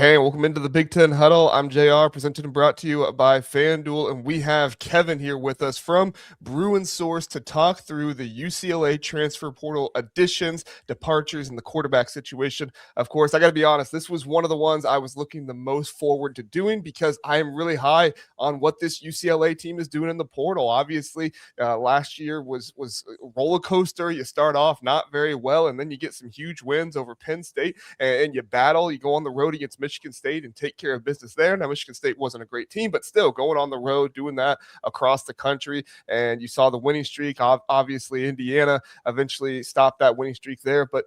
Hey, welcome into the Big Ten Huddle. I'm JR, presented and brought to you by FanDuel, and we have Kevin here with us from Bruinsource to talk through the UCLA Transfer Portal additions, departures, and the quarterback situation. Of course, I got to be honest, this was one of the ones I was looking the most forward to doing because I am really high on what this UCLA team is doing in the portal. Obviously, last year was a roller coaster. You start off not very well, and then you get some huge wins over Penn State, and you battle. You go on the road against Michigan State and take care of business there. Now, Michigan State wasn't a great team, but still going on the road, doing that across the country. And you saw the winning streak. Obviously, Indiana eventually stopped that winning streak there. But,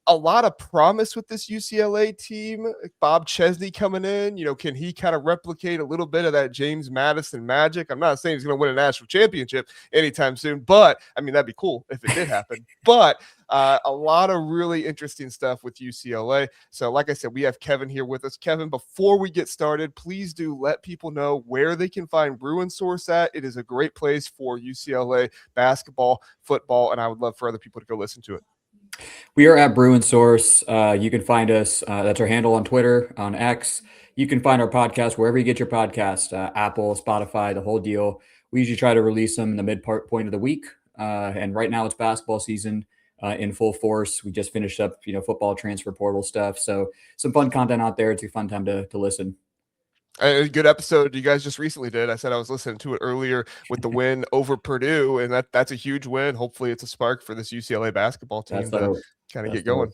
a lot of promise with this UCLA team. Bob Chesney coming in, can he kind of replicate a little bit of that James Madison magic? I'm not saying he's going to win a national championship anytime soon, but I mean, that'd be cool if it did happen. But a lot of really interesting stuff with UCLA. So like I said, we have Kevin here with us. Kevin, before we get started, please do let people know where they can find Bruinsource at. It is a great place for UCLA basketball, football, and I would love for other people to go listen to it. We are at Bruinsource. You can find us. That's our handle on Twitter, on X. You can find our podcast wherever you get your podcast, Apple, Spotify, the whole deal. We usually try to release them in the point of the week. And right now it's basketball season in full force. We just finished up, football transfer portal stuff. So some fun content out there. It's a fun time to listen. A good episode you guys just recently did. I said I was listening to it earlier with the win over Purdue, and that's a huge win. Hopefully it's a spark for this UCLA basketball team to kind of get going.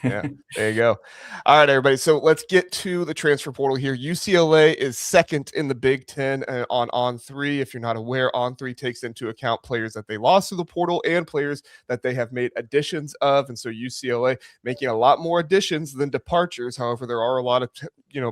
Yeah, there you go. All right, everybody. So let's get to the transfer portal here. UCLA is second in the Big Ten on three. If you're not aware, on three takes into account players that they lost to the portal and players that they have made additions of. And so UCLA making a lot more additions than departures. However, there are a lot of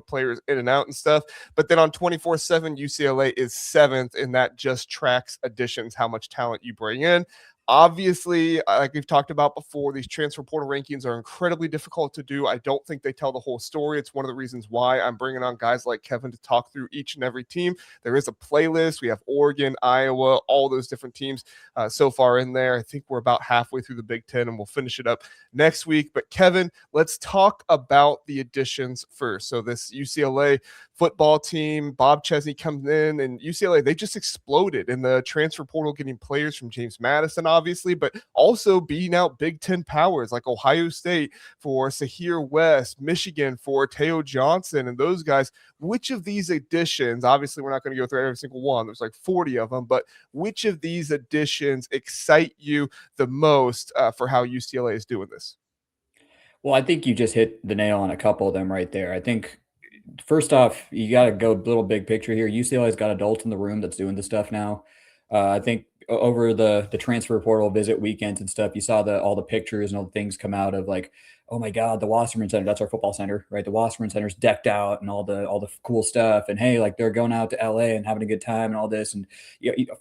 players in and out and stuff. But then on 24/7, UCLA is seventh, and that just tracks additions, how much talent you bring in. Obviously, like we've talked about before, these transfer portal rankings are incredibly difficult to do. I don't think they tell the whole story. It's one of the reasons why I'm bringing on guys like Kevin to talk through each and every team. There is a playlist. We have Oregon, Iowa, all those different teams so far in there. I think we're about halfway through the Big Ten, and we'll finish it up next week. But Kevin, let's talk about the additions first. So this UCLA football team, Bob Chesney comes in, and UCLA, they just exploded in the transfer portal, getting players from James Madison, obviously, but also beating out Big Ten powers like Ohio State for Sahir West, Michigan for Teo Johnson, and those guys. Which of these additions, obviously we're not going to go through every single one, there's like 40 of them, but which of these additions excite you the most for how UCLA is doing this? Well, I think you just hit the nail on a couple of them right there. I think first off, you got to go a little big picture here. UCLA's got adults in the room that's doing this stuff now. I think over the transfer portal visit weekends and stuff, you saw all the pictures and all the things come out of like, oh my God, the Wasserman Center, that's our football center, right? The Wasserman Center's decked out and all the cool stuff. And hey, like they're going out to LA and having a good time and all this. And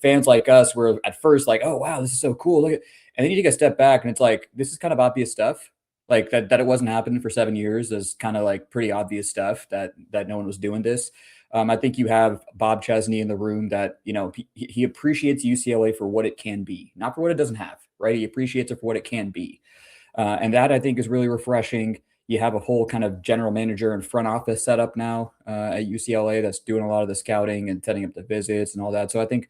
fans like us were at first like, oh wow, this is so cool. Look at, and then you take a step back and it's like, this is kind of obvious stuff. Like that it wasn't happening for 7 years is kind of like pretty obvious stuff that no one was doing this. I think you have Bob Chesney in the room that, he appreciates UCLA for what it can be, not for what it doesn't have, right? He appreciates it for what it can be. And that I think is really refreshing. You have a whole kind of general manager and front office set up now at UCLA that's doing a lot of the scouting and setting up the visits and all that. So I think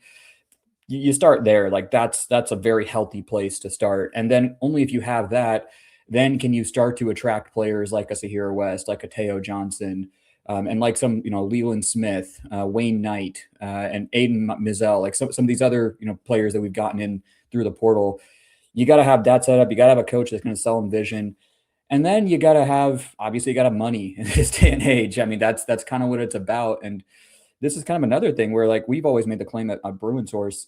you start there. Like that's a very healthy place to start. And then only if you have that, then can you start to attract players like a Sahir West, like a Teo Johnson, and like some, Leland Smith, Wayne Knight, and Aiden Mizell, like some of these other, players that we've gotten in through the portal. You got to have that set up. You got to have a coach that's going to sell them vision. And then you got to have, obviously, you got to have money in this day and age. I mean, that's kind of what it's about. And this is kind of another thing where, like, we've always made the claim at Bruinsource,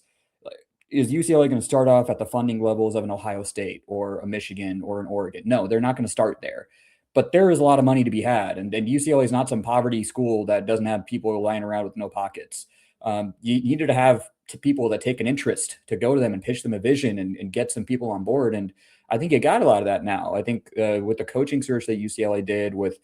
is UCLA going to start off at the funding levels of an Ohio State or a Michigan or an Oregon? No, they're not going to start there. But there is a lot of money to be had. And UCLA is not some poverty school that doesn't have people lying around with no pockets. You needed to have people that take an interest to go to them and pitch them a vision and get some people on board. And I think you got a lot of that now. I think with the coaching search that UCLA did with,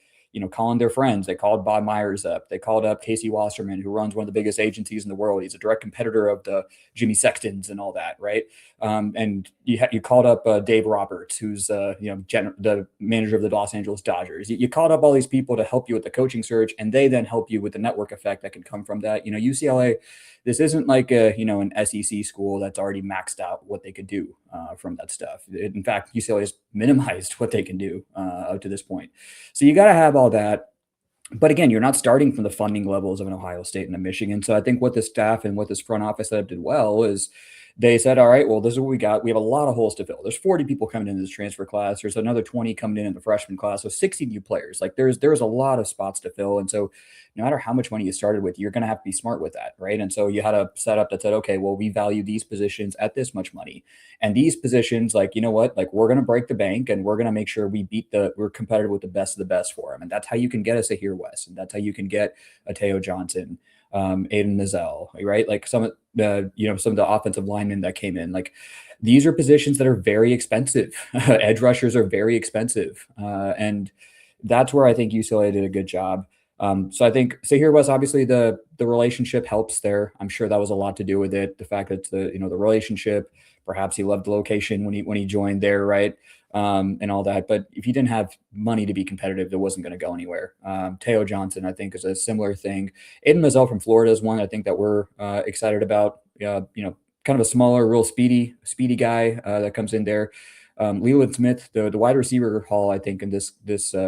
calling their friends. They called Bob Myers up. They called up Casey Wasserman, who runs one of the biggest agencies in the world. He's a direct competitor of the Jimmy Sextons and all that, right? And you called up Dave Roberts, who's the manager of the Los Angeles Dodgers. You called up all these people to help you with the coaching search, and they then help you with the network effect that can come from that. UCLA, this isn't like an SEC school that's already maxed out what they could do from that stuff. In fact, UCLA has minimized what they can do up to this point. So you got to have all that. But again, you're not starting from the funding levels of an Ohio State and a Michigan. So I think what the staff and what this front office setup did well is they said, all right, well, this is what we got. We have a lot of holes to fill. There's 40 people coming into this transfer class. There's another 20 coming in the freshman class. So 60 new players. Like there's a lot of spots to fill. And so no matter how much money you started with, you're going to have to be smart with that, right? And so you had a setup that said, okay, well, we value these positions at this much money. And these positions, like, you know what, like we're going to break the bank and we're going to make sure we're competitive with the best of the best for them. And that's how you can get a Sahir West. And that's how you can get a Teo Johnson, Aiden Mizell, right? Like some of the offensive linemen that came in, like these are positions that are very expensive. Edge rushers are very expensive. And that's where I think UCLA did a good job. So I think Sahir West, obviously the relationship helps there. I'm sure that was a lot to do with it. The fact that the relationship, perhaps he loved the location when he joined there, right? And all that. But if you didn't have money to be competitive, it wasn't going to go anywhere. Teo Johnson, I think, is a similar thing. Aiden Mizell from Florida is one I think that we're excited about. Kind of a smaller, real speedy guy that comes in there. Leland Smith, the wide receiver haul, I think in this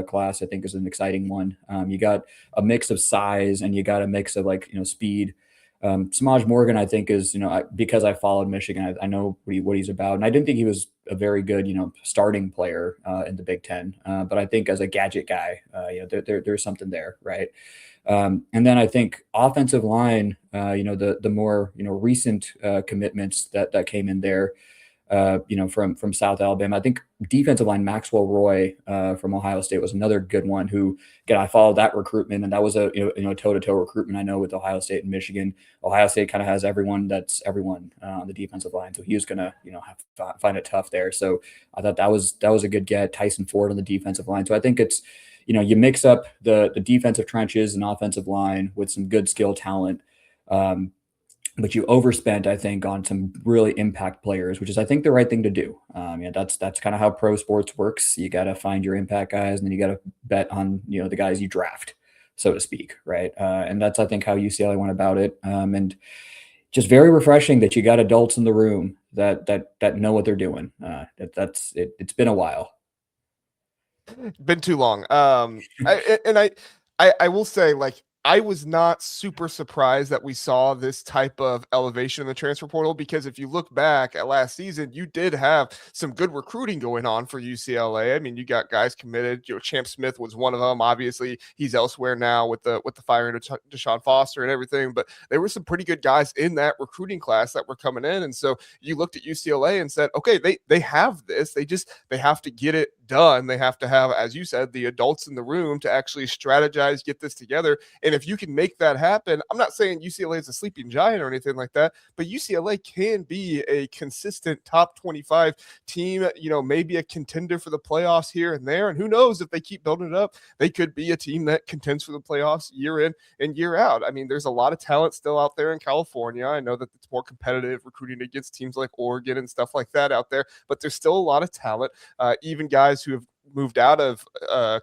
class, I think is an exciting one. You got a mix of size and you got a mix of speed. Samaj Morgan, I think, is because I followed Michigan, I know what he's about, and I didn't think he was a very good starting player in the Big Ten, but I think as a gadget guy, there's something there, right? And then I think offensive line, the more recent commitments that came in there. From South Alabama. I think defensive line Maxwell Roy from Ohio State was another good one who, again, I followed that recruitment, and that was a toe-to-toe recruitment, I know, with Ohio State and Michigan. Ohio State kind of has everyone on the defensive line, so he was going to find it tough there. So I thought that was a good get. Tyson Ford on the defensive line. So I think it's you mix up the defensive trenches and offensive line with some good skill talent. But you overspent, I think, on some really impact players, which is, I think, the right thing to do. That's kind of how pro sports works. You got to find your impact guys, and then you got to bet on the guys you draft, so to speak, right? And that's, I think, how UCLA went about it. And just very refreshing that you got adults in the room that know what they're doing. It's been a while. Been too long. I will say, like, I was not super surprised that we saw this type of elevation in the transfer portal, because if you look back at last season, you did have some good recruiting going on for UCLA. I mean, you got guys committed. Champ Smith was one of them. Obviously, he's elsewhere now with the firing of Deshaun Foster and everything. But there were some pretty good guys in that recruiting class that were coming in, and so you looked at UCLA and said, okay, they have this. They have to get it done. They have to have, as you said, the adults in the room to actually strategize, get this together. And if you can make that happen, I'm not saying UCLA is a sleeping giant or anything like that, but UCLA can be a consistent top 25 team, maybe a contender for the playoffs here and there. And who knows, if they keep building it up, they could be a team that contends for the playoffs year in and year out. I mean, there's a lot of talent still out there in California. I know that it's more competitive recruiting against teams like Oregon and stuff like that out there, but there's still a lot of talent, even guys who have moved out of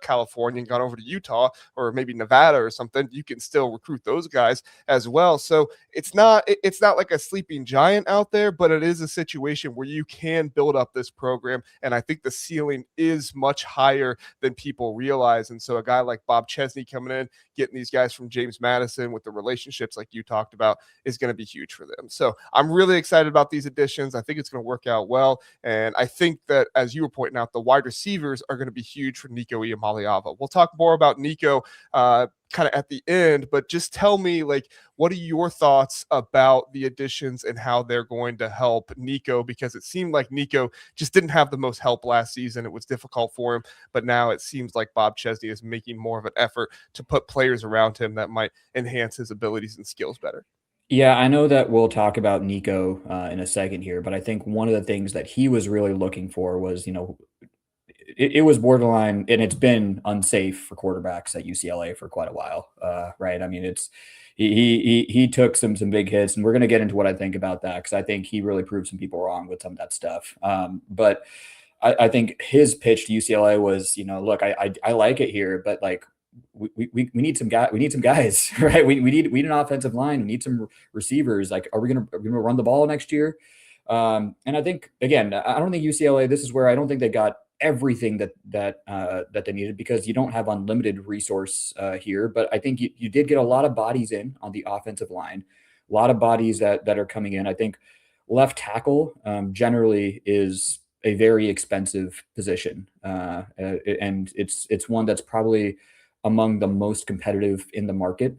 California and gone over to Utah or maybe Nevada or something. You can still recruit those guys as well. So it's not like a sleeping giant out there, but it is a situation where you can build up this program. And I think the ceiling is much higher than people realize. And so a guy like Bob Chesney coming in, getting these guys from James Madison with the relationships like you talked about, is going to be huge for them. So I'm really excited about these additions. I think it's going to work out well. And I think that, as you were pointing out, the wide receivers are going to be huge for Nico Iamaleava. We'll talk more about Nico kind of at the end, but just tell me, like, what are your thoughts about the additions and how they're going to help Nico? Because it seemed like Nico just didn't have the most help last season. It was difficult for him, but now it seems like Bob Chesney is making more of an effort to put players around him that might enhance his abilities and skills better. Yeah, I know that we'll talk about Nico in a second here, but I think one of the things that he was really looking for was, it was borderline, and it's been unsafe for quarterbacks at UCLA for quite a while, right? I mean, he took some big hits, and we're going to get into what I think about that because I think he really proved some people wrong with some of that stuff. But I think his pitch to UCLA was, look, I like it here, but like we need some guys, right? We need an offensive line. We need some receivers. Like, are we gonna run the ball next year? And I think, again, I don't think UCLA. This is where I don't think they got everything that they needed because you don't have unlimited resource here. But I think you did get a lot of bodies in on the offensive line, a lot of bodies that are coming in. I think left tackle generally is a very expensive position, and it's one that's probably among the most competitive in the market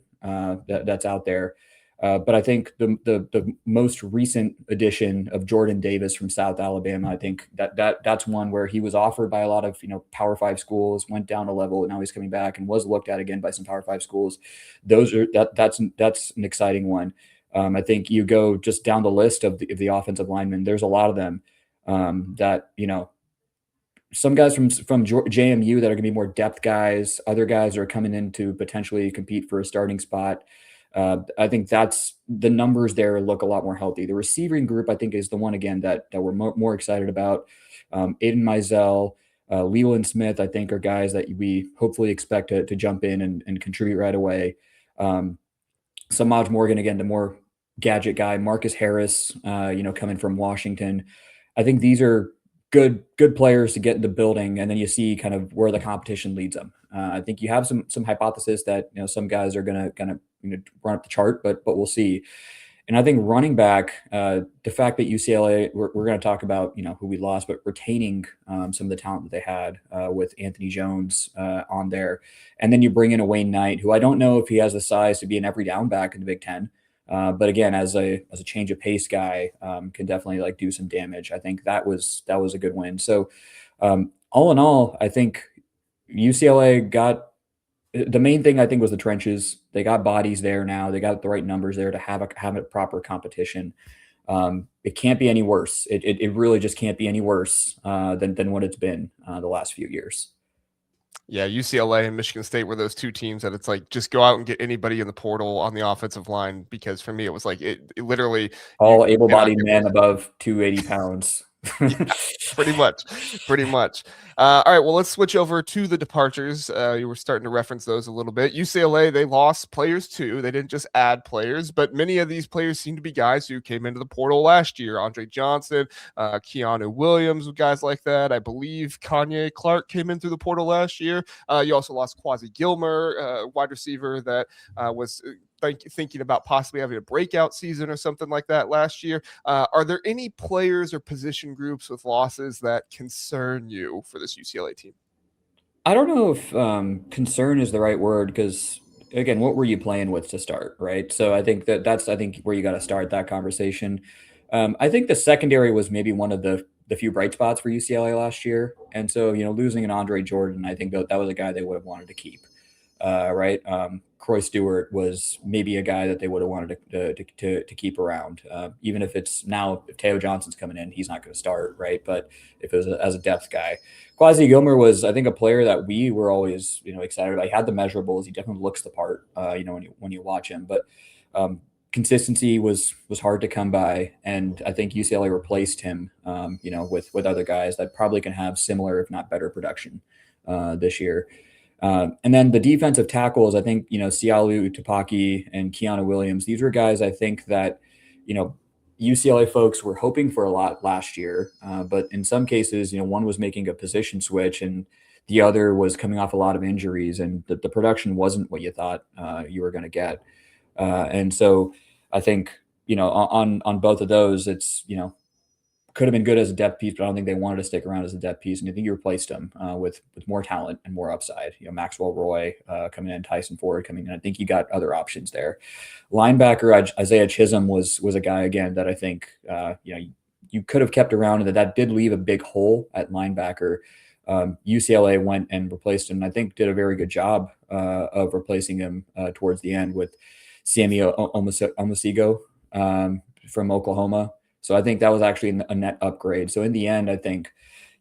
that's out there. But I think the most recent addition of Jordan Davis from South Alabama, I think that's one where he was offered by a lot of Power 5 schools, went down a level, and now he's coming back and was looked at again by some Power 5 schools. That's an exciting one. I think you go just down the list of the offensive linemen. There's a lot of them that some guys from JMU that are going to be more depth guys. Other guys are coming in to potentially compete for a starting spot. I think that's the numbers there look a lot more healthy. The receiving group, I think, is the one again that we're more excited about. Aiden Mizell, Leland Smith, I think, are guys that we hopefully expect to jump in and contribute right away. Samaj Morgan, again, the more gadget guy. Marcus Harris, coming from Washington. I think these are good players to get in the building, and then you see kind of where the competition leads them. I think you have some hypothesis that some guys are gonna kind of run up the chart, but we'll see. And I think running back, the fact that UCLA, we're going to talk about who we lost, but retaining some of the talent that they had with Anthony Jones on there, and then you bring in a Wayne Knight, who I don't know if he has the size to be an every down back in the Big Ten. But again, as a change of pace guy, can definitely do some damage. I think that was a good win. So all in all, I think UCLA got the main thing. I think was the trenches. They got bodies there now. They got the right numbers there to have a proper competition. It can't be any worse. It really just can't be any worse than what it's been the last few years. Yeah, UCLA and Michigan State were those two teams that it's like just go out and get anybody in the portal on the offensive line, because for me it was like it literally all able-bodied men above 280 pounds. Yeah, pretty much. All right, well, let's switch over to the departures. You were starting to reference those a little bit. UCLA, they lost players too. They didn't just add players, but many of these players seem to be guys who came into the portal last year. Andre Johnson, Keanu Williams, guys like that. I believe Kanye Clark came in through the portal last year. You also lost Quasi Gilmer, wide receiver that was thinking about possibly having a breakout season or something like that last year. Are there any players or position groups with losses that concern you for this UCLA team? I don't know if concern is the right word, because again, what were you playing with to start, right? So I think that's where you got to start that conversation. I think the secondary was maybe one of the few bright spots for UCLA last year, and so losing an Andre Jordan, I think that was a guy they would have wanted to keep. Right. Croy Stewart was maybe a guy that they would have wanted to keep around, even if it's now, if Teo Johnson's coming in, he's not going to start, right? But if it was as a depth guy, Quasi Gilmer was, I think, a player that we were always, excited about. He had the measurables. He definitely looks the part, when you watch him. But consistency was hard to come by, and I think UCLA replaced him, with other guys that probably can have similar, if not better, production this year. And then the defensive tackles, I think, Sialu Tupaki and Keanu Williams, these were guys I think that, UCLA folks were hoping for a lot last year. But in some cases, one was making a position switch and the other was coming off a lot of injuries, and the production wasn't what you thought you were going to get. And so I think, on both of those, it's, could have been good as a depth piece, but I don't think they wanted to stick around as a depth piece. And I think you replaced them with more talent and more upside. Maxwell Roy coming in, Tyson Ford coming in. I think you got other options there. Linebacker Isaiah Chisholm was a guy again that I think you could have kept around, and that did leave a big hole at linebacker. UCLA went and replaced him, and I think did a very good job of replacing him towards the end with Sammy Omosigo from Oklahoma. So I think that was actually a net upgrade. So in the end, I think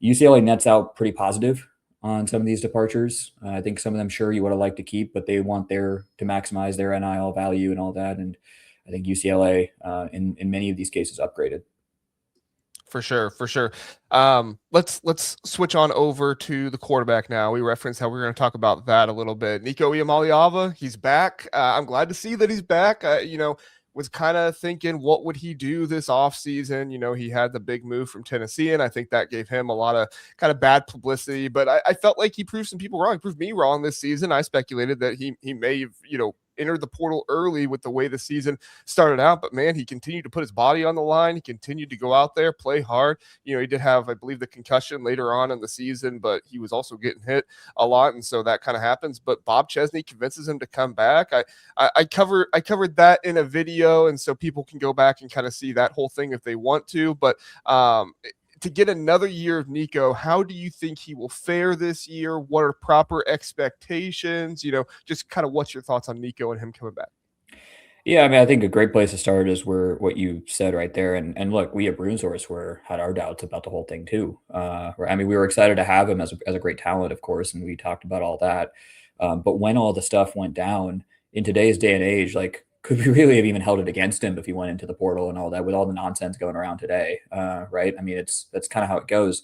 UCLA nets out pretty positive on some of these departures. I think some of them, sure, you would have liked to keep, but they want to maximize their NIL value and all that. And I think UCLA, in many of these cases, upgraded. For sure, for sure. Let's switch on over to the quarterback now. We referenced how we're going to talk about that a little bit. Nico Iamaleava, he's back. I'm glad to see that he's back. Was kind of thinking, what would he do this offseason? He had the big move from Tennessee, and I think that gave him a lot of kind of bad publicity. But I felt like he proved some people wrong. He proved me wrong this season. I speculated that he may have, entered the portal early with the way the season started out, but man, he continued to put his body on the line. He continued to go out there, play hard. He did have, I believe, the concussion later on in the season, but he was also getting hit a lot, and so that kind of happens. But Bob Chesney convinces him to come back. I covered that in a video, and so people can go back and kind of see that whole thing if they want to. But to get another year of Nico, how do you think he will fare this year? What are proper expectations? Just kind of what's your thoughts on Nico and him coming back? Yeah, I mean, I think a great place to start is where what you said right there. And look, we at Bruinsource had our doubts about the whole thing too. I mean, we were excited to have him as a great talent, of course, and we talked about all that. But when all the stuff went down in today's day and age, like, could we really have even held it against him if he went into the portal and all that with all the nonsense going around today? Right? I mean, that's kind of how it goes.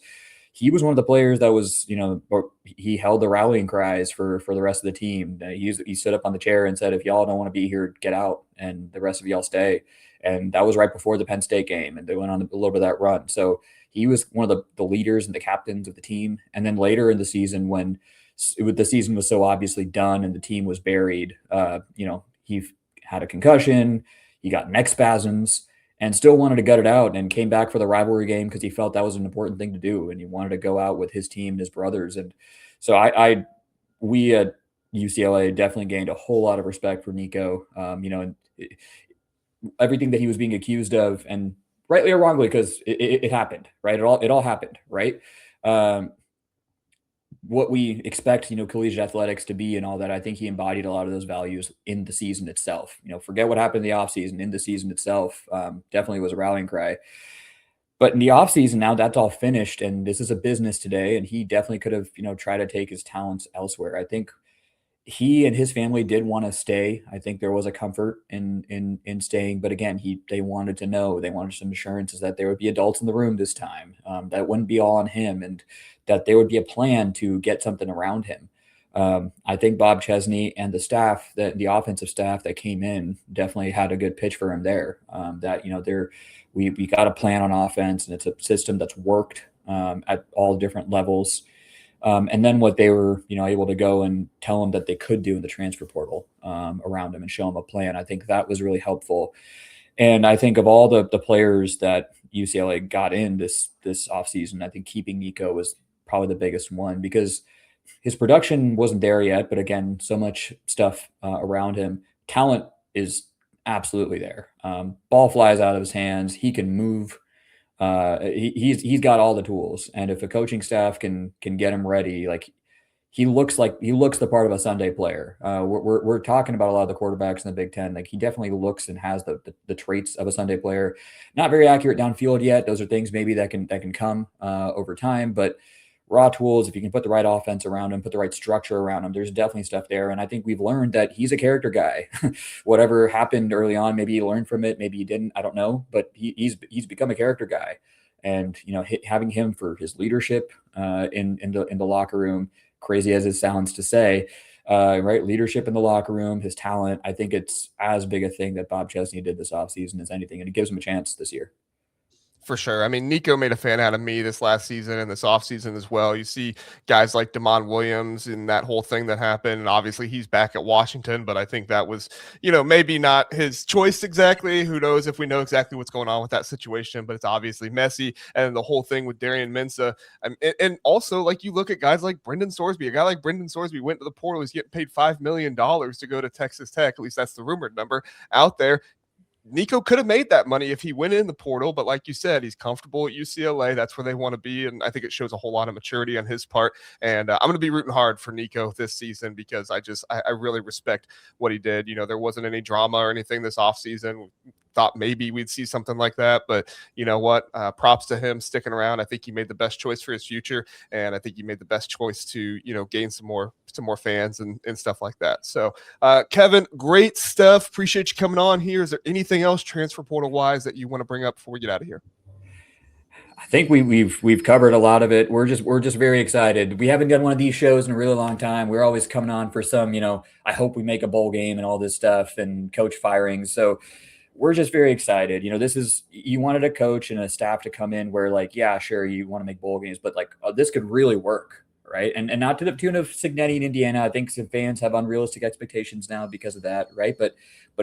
He was one of the players that was, or he held the rallying cries for the rest of the team. He stood up on the chair and said, "If y'all don't want to be here, get out, and the rest of y'all stay." And that was right before the Penn State game, and they went on a little bit of that run. So he was one of the leaders and the captains of the team. And then later in the season, when the season was so obviously done and the team was buried, he had a concussion, he got neck spasms, and still wanted to gut it out and came back for the rivalry game because he felt that was an important thing to do. And he wanted to go out with his team and his brothers. And so we at UCLA definitely gained a whole lot of respect for Nico, and everything that he was being accused of, and rightly or wrongly, because it happened, right? It all happened, right? What we expect, collegiate athletics to be and all that, I think he embodied a lot of those values in the season itself. Forget what happened in the offseason. In the season itself, definitely was a rallying cry. But in the offseason, now that's all finished, and this is a business today, and he definitely could have, tried to take his talents elsewhere. I think he and his family did want to stay. I think there was a comfort in staying, but again, they wanted to know, they wanted some assurances that there would be adults in the room this time, that it wouldn't be all on him, and that there would be a plan to get something around him. I think Bob Chesney and the staff, the offensive staff that came in, definitely had a good pitch for him there. We got a plan on offense, and it's a system that's worked at all different levels. And then what they were, able to go and tell them that they could do in the transfer portal around him and show him a plan. I think that was really helpful. And I think of all the players that UCLA got in this offseason, I think keeping Nico was probably the biggest one, because his production wasn't there yet. But again, so much stuff around him. Talent is absolutely there. Ball flies out of his hands. He can move. He's got all the tools, and if a coaching staff can get him ready, like he looks the part of a Sunday player. We're talking about a lot of the quarterbacks in the Big Ten. Like, he definitely looks and has the traits of a Sunday player. Not very accurate downfield yet. Those are things maybe that can come over time, but raw tools, if you can put the right offense around him, put the right structure around him, there's definitely stuff there. And I think we've learned that he's a character guy. Whatever happened early on, maybe he learned from it, maybe he didn't, I don't know, but he's become a character guy. And having him for his leadership in the locker room, crazy as it sounds to say, right, leadership in the locker room, his talent, I think it's as big a thing that Bob Chesney did this offseason as anything, and it gives him a chance this year. For sure. I mean, Nico made a fan out of me this last season and this offseason as well. You see guys like Damon Williams and that whole thing that happened. And obviously he's back at Washington, but I think that was, maybe not his choice exactly. Who knows if we know exactly what's going on with that situation, but it's obviously messy. And the whole thing with Darian Mensah. And also, like, you look at guys like Brendan Sorsby. A guy like Brendan Sorsby went to the portal. He's getting paid $5 million to go to Texas Tech. At least that's the rumored number out there. Nico could have made that money if he went in the portal, but like you said, he's comfortable at UCLA. That's where they want to be, and I think it shows a whole lot of maturity on his part. And I'm going to be rooting hard for Nico this season, because I really respect what he did. There wasn't any drama or anything this offseason. thought maybe we'd see something like that, but you know what? Props to him sticking around. I think he made the best choice for his future, and I think he made the best choice to gain some more fans and stuff like that. So Kevin, great stuff. Appreciate you coming on here. Is there anything else transfer portal wise that you want to bring up before we get out of here? I think we've covered a lot of it. We're just very excited. We haven't done one of these shows in a really long time. We're always coming on for some, I hope we make a bowl game and all this stuff and coach firings. So we're just very excited. You wanted a coach and a staff to come in where like, yeah, sure, you want to make bowl games, but like this could really work. Right. And not to the tune of Cincinnati and Indiana. I think some fans have unrealistic expectations now because of that. Right. But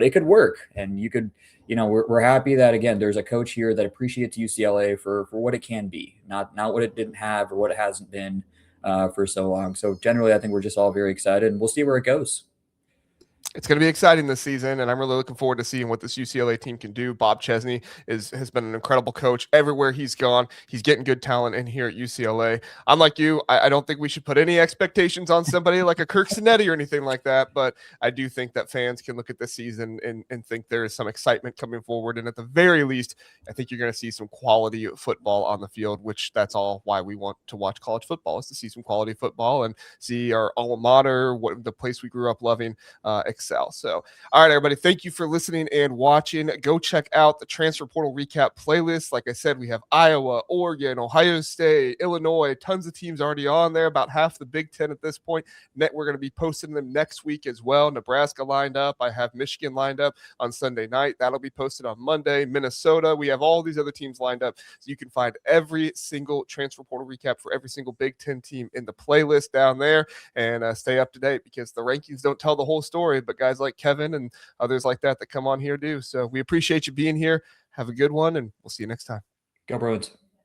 it could work. And you could, we're happy that, again, there's a coach here that appreciates UCLA for what it can be, not what it didn't have or what it hasn't been for so long. So generally, I think we're just all very excited, and we'll see where it goes. It's going to be exciting this season, and I'm really looking forward to seeing what this UCLA team can do. Bob Chesney has been an incredible coach everywhere he's gone. He's getting good talent in here at UCLA. I'm like you. I don't think we should put any expectations on somebody like a Kirk Cinetti or anything like that, but I do think that fans can look at this season and think there is some excitement coming forward, and at the very least, I think you're going to see some quality football on the field, which that's all why we want to watch college football, is to see some quality football and see our alma mater, the place we grew up loving, excel. So, all right, everybody, thank you for listening and watching. Go check out the Transfer Portal Recap playlist. Like I said, we have Iowa, Oregon, Ohio State, Illinois, tons of teams already on there, about half the Big Ten at this point. We're going to be posting them next week as well. Nebraska lined up. I have Michigan lined up on Sunday night. That'll be posted on Monday. Minnesota. We have all these other teams lined up. So you can find every single Transfer Portal Recap for every single Big Ten team in the playlist down there, and stay up to date, because the rankings don't tell the whole story, but guys like Kevin and others like that come on here do. So we appreciate you being here. Have a good one, and we'll see you next time. Go Bruins.